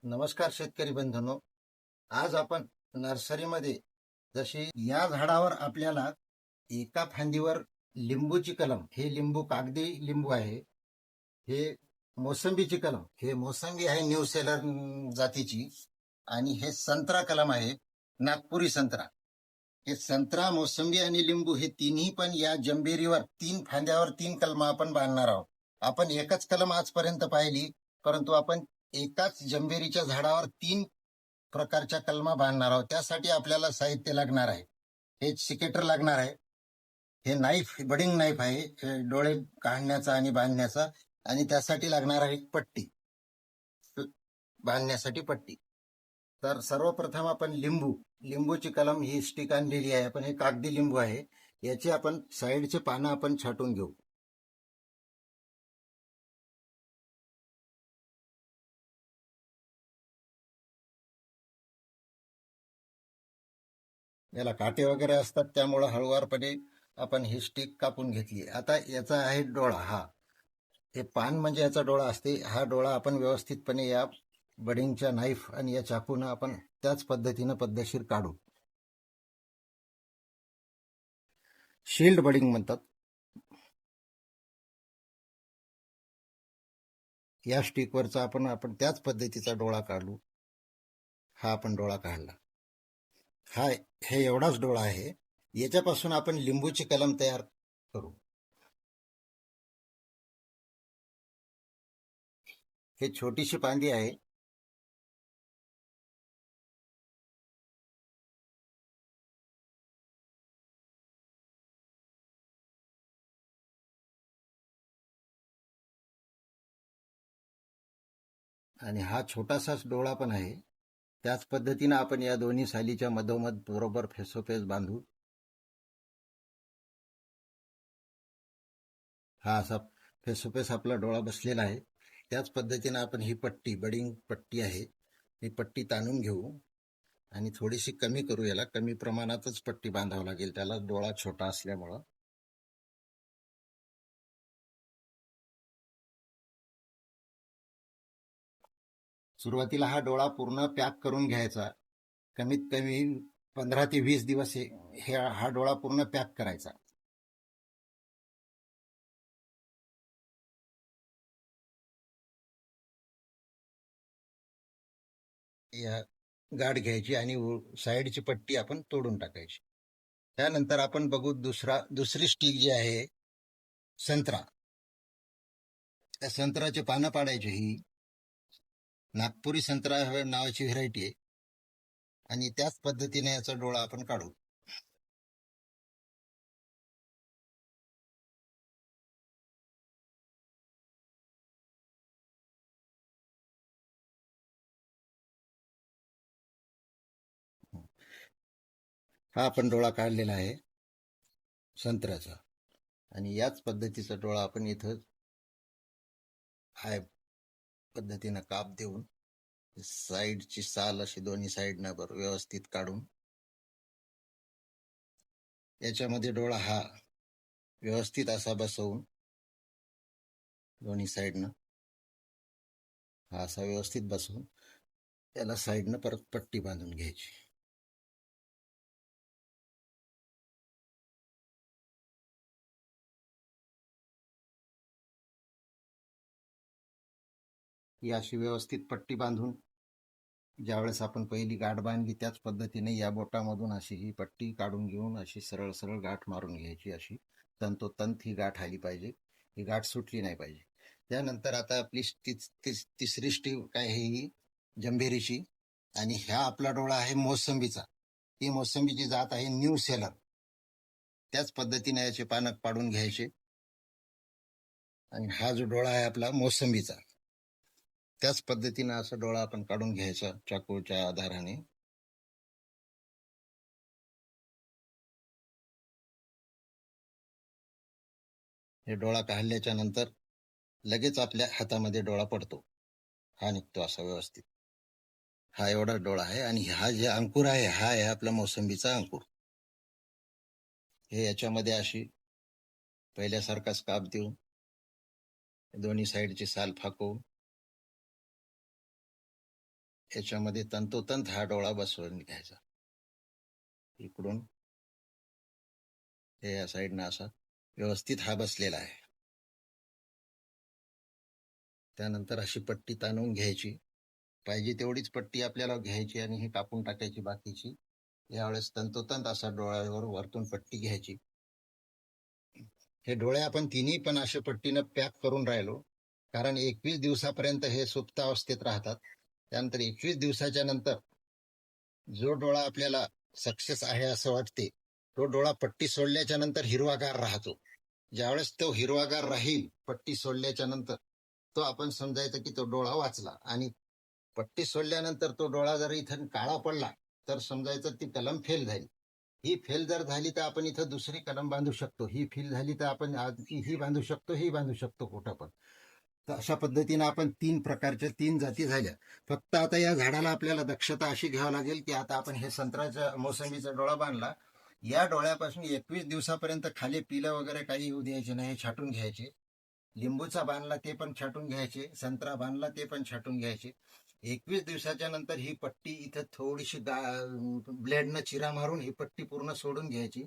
नमस्कार शेतकरी बंधूंनो. आज आपण नर्सरीमध्ये जशी या झाडावर आपल्याला एका फांदीवर लिंबूची कलम, हे लिंबू कागदी लिंबू आहे. हे मोसंबीची कलम, हे मोसंबी आहे न्यू सेलर जातीची. आणि हे संत्रा कलम आहे, नागपुरी संत्रा. हे संत्रा, मोसंबी आणि लिंबू हे तिन्ही पण या जंबेरीवर 3 फांद्यावर 3 कलम आपण बांधणार आहोत. आपण एकच कलम आजपर्यंत पाहिली, परंतु आपण एकाच जंबेरीच्या झाडावर 3 प्रकारच्या कलमा बांधणार आहोत. त्यासाठी आपल्याला साहित्य लागणार आहे. हे सिकेटर लागणार आहे. हे नाईफ, बडिंग नाईफ आहे, हे डोळे काढण्याचा आणि बांधण्याचा. आणि त्यासाठी लागणार आहे पट्टी, बांधण्यासाठी पट्टी. तर सर्वप्रथम आपण लिंबूची कलम ही स्टिक आणलेली आहे. आपण हे कागदी लिंबू आहे. याचे आपण साईडचे पानं आपण छाटून घेऊ. याला काटे वगैरे असतात, त्यामुळे हळुवारपणे आपण ही स्टिक कापून घेतली. आता याचा आहे डोळा. हे पान म्हणजे याचा डोळा असते. हा डोळा आपण व्यवस्थितपणे या बडिंगच्या नाईफ आणि या चाकून आपण त्याच पद्धतीनं पद्धतशीर काढू. शिल्ड बडिंग म्हणतात. या स्टिकवरचा आपण त्याच पद्धतीचा डोळा काढू. हा आपण डोळा काढला. हे एवढाच डोळा आहे. याच्यापासून आपण लिंबूची कलम तयार करू. हे छोटीशी पांदी आहे. आणि हा छोटासाच डोळा पण आहे. त्याच पद्धतीनं आपण या दोन्ही सालीच्या मधोमध बरोबर फेसोफेस बांधू. हा असा फेसोफेस आपला डोळा बसलेला आहे. त्याच पद्धतीनं आपण ही पट्टी, बडिंग पट्टी आहे, ही पट्टी ताणून घेऊ आणि थोडीशी कमी करू. याला कमी प्रमाणातच पट्टी बांधावं लागेल, त्याला डोळा छोटा असल्यामुळं. सुरुवातीला हा डोळा पूर्ण पॅक करून घ्यायचा. कमीत कमी 15 ते 20 दिवस हा डोळा पूर्ण पॅक करायचा. या गाठ घ्यायची आणि साईडची पट्टी आपण तोडून टाकायची. त्यानंतर आपण बघू दुसरी स्टिक जी आहे संत्रा. त्या संत्र्याचे पानं पाडायचे. ही नागपुरी संत्रा नावाची व्हेरायटी आहे. आणि त्याच पद्धतीने याचा डोळा आपण काढू. हा आपण डोळा काढलेला आहे संत्र्याचा. आणि याच पद्धतीचा डोळा आपण इथं हाय पद्धतीनं काप देऊन साईडची साल अशी दोन्ही साईडनं व्यवस्थित काढून याच्यामध्ये डोळा हा व्यवस्थित असा बसवून दोन्ही साईडनं हा असा व्यवस्थित बसवून त्याला साईडनं परत पट्टी बांधून घ्यायची. ही अशी व्यवस्थित पट्टी बांधून ज्यावेळेस आपण पहिली गाठ बांधली त्याच पद्धतीने या बोटामधून अशी ही पट्टी काढून घेऊन अशी सरळ सरळ गाठ मारून घ्यायची. अशी तंतोतंत ही गाठ आली पाहिजे, ही गाठ सुटली नाही पाहिजे. त्यानंतर आता आपली तिसरी स्टिक काय ही जंभेरीची. आणि हा आपला डोळा आहे मोसंबीचा. ही मोसंबीची जात आहे न्यू सेलर. त्याच पद्धतीने याचे पानं पाडून घ्यायचे. आणि हा जो डोळा आहे आपला मोसंबीचा, त्याच पद्धतीनं असा डोळा आपण काढून घ्यायचा चाकूच्या आधाराने. हे डोळा काढल्याच्या नंतर लगेच आपल्या हातामध्ये डोळा पडतो. हा निघतो असा व्यवस्थित. हा एवढा डोळा आहे. आणि हा जे अंकुर आहे हा आहे आपला मोसंबीचा अंकुर. हे याच्यामध्ये अशी पहिल्यासारखाच काप देऊन दोन्ही साईडची साल फाकवून याच्यामध्ये तंतोतंत हा डोळा बसवून घ्यायचा. इकडून हे या साईडनं असा व्यवस्थित हा बसलेला आहे. त्यानंतर अशी पट्टी ताणून घ्यायची. पाहिजे तेवढीच पट्टी आपल्याला घ्यायची आणि ही कापून टाकायची बाकीची. यावेळेस तंतोतंत असा डोळ्यावर वरतून पट्टी घ्यायची. हे डोळे आपण तिन्ही पण अशा पट्टीनं पॅक करून राहिलो, कारण 21 दिवसापर्यंत हे सुप्त अवस्थेत राहतात. त्यानंतर 21 दिवसाच्या नंतर जो डोळा आपल्याला सक्सेस आहे असं वाटते, तो डोळा पट्टी सोडल्याच्या नंतर हिरवागार राहतो. ज्यावेळेस तो हिरवागार राहील पट्टी सोडल्याच्या नंतर, तो आपण समजायचं की तो डोळा वाचला. आणि पट्टी सोडल्यानंतर तो डोळा जर इथं काळा पडला तर समजायचं ती कलम फेल झाली. ही फेल जर झाली तर आपण इथं दुसरी कलम बांधू शकतो. ही फेल झाली तर आपण ही बांधू शकतो, ही बांधू शकतो कुठं पण. तर अशा पद्धतीने आपण 3 प्रकारच्या 3 जाती झाल्या. फक्त आता या झाडाला आपल्याला दक्षता अशी घ्यावी लागेल की आता आपण हे संत्र्याच्या मोसंबीचा डोळा बांधला, या डोळ्यापासून 21 दिवसापर्यंत खाली पिलं वगैरे काही येऊ द्यायचे नाही, छाटून घ्यायचे. लिंबूचा बांधला ते पण छाटून घ्यायचे, संत्रा बांधला ते पण छाटून घ्यायचे. 21 दिवसाच्या नंतर ही पट्टी इथं थोडीशी ब्लेडनं चिरा मारून ही पट्टी पूर्ण सोडून घ्यायची.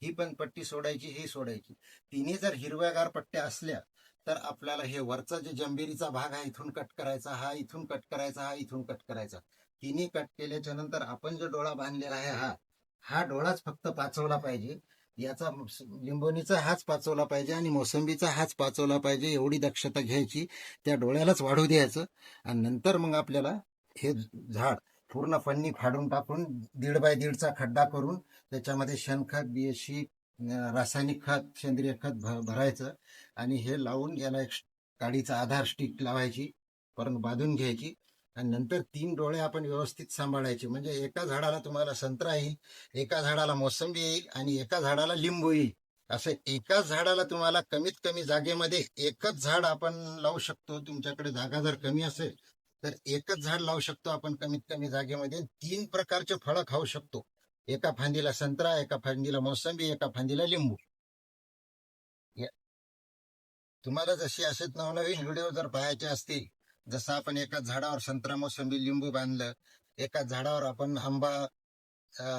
ही पण पट्टी सोडायची, ही सोडायची. तिन्ही जर हिरव्यागार पट्ट्या असल्या तर आपल्याला हे वरचा जे जंबिरीचा भाग आहे इथून कट करायचा, हा इथून कट करायचा, हा इथून कट करायचा. तिन्ही कट केल्याच्या नंतर आपण जो डोळा बांधलेला आहे हा हा डोळाच फक्त पाचवला पाहिजे. याचा लिंबोणीचा हाच पाचवला पाहिजे आणि मोसंबीचा हाच पाचवला पाहिजे, एवढी दक्षता घ्यायची. त्या डोळ्यालाच वाढू द्यायचं. आणि नंतर मग आपल्याला हे झाड पूर्ण फन्नी फाडून टाकून 1.5 बाय 1.5चा खड्डा करून त्याच्यामध्ये शेणखत, बीएससी, रासायनिक खत, सेंद्रिय खत भरायचं आणि हे लावून याला एक काडीचा आधार स्टिक लावायची, परत बांधून घ्यायची. आणि नंतर 3 डोळे आपण व्यवस्थित सांभाळायचे. म्हणजे एका झाडाला तुम्हाला संत्रा येईल, एका झाडाला मोसंबी येईल आणि एका झाडाला लिंबू येईल. असं एकाच झाडाला तुम्हाला कमीत कमी जागेमध्ये एकच झाड आपण लावू शकतो. तुमच्याकडे जागा जर कमी असेल तर एकच झाड लावू शकतो आपण कमीत कमी जागेमध्ये. 3 प्रकारचे फळं खाऊ शकतो. एका फांदीला संत्रा, एका फांदीला मोसंबी, एका फांदीला लिंबू. तुम्हाला जशी असे नवनवीन व्हिडिओ जर पाहायचे असतील, जसं आपण एकाच झाडावर संत्रा, मोसंबी, लिंबू बांधलं, एकाच झाडावर आपण आंबा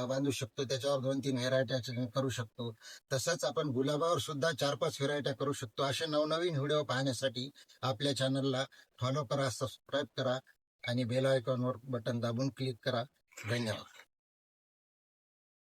बांधू शकतो, त्याच्यावर 2-3 व्हेरायट्या करू शकतो. तसंच आपण गुलाबावर सुद्धा 4-5 व्हेरायट्या करू शकतो. असे नवनवीन व्हिडिओ पाहण्यासाठी आपल्या चॅनलला फॉलो करा, सबस्क्राईब करा आणि बेल आयकॉनवर बटन दाबून क्लिक करा. धन्यवाद.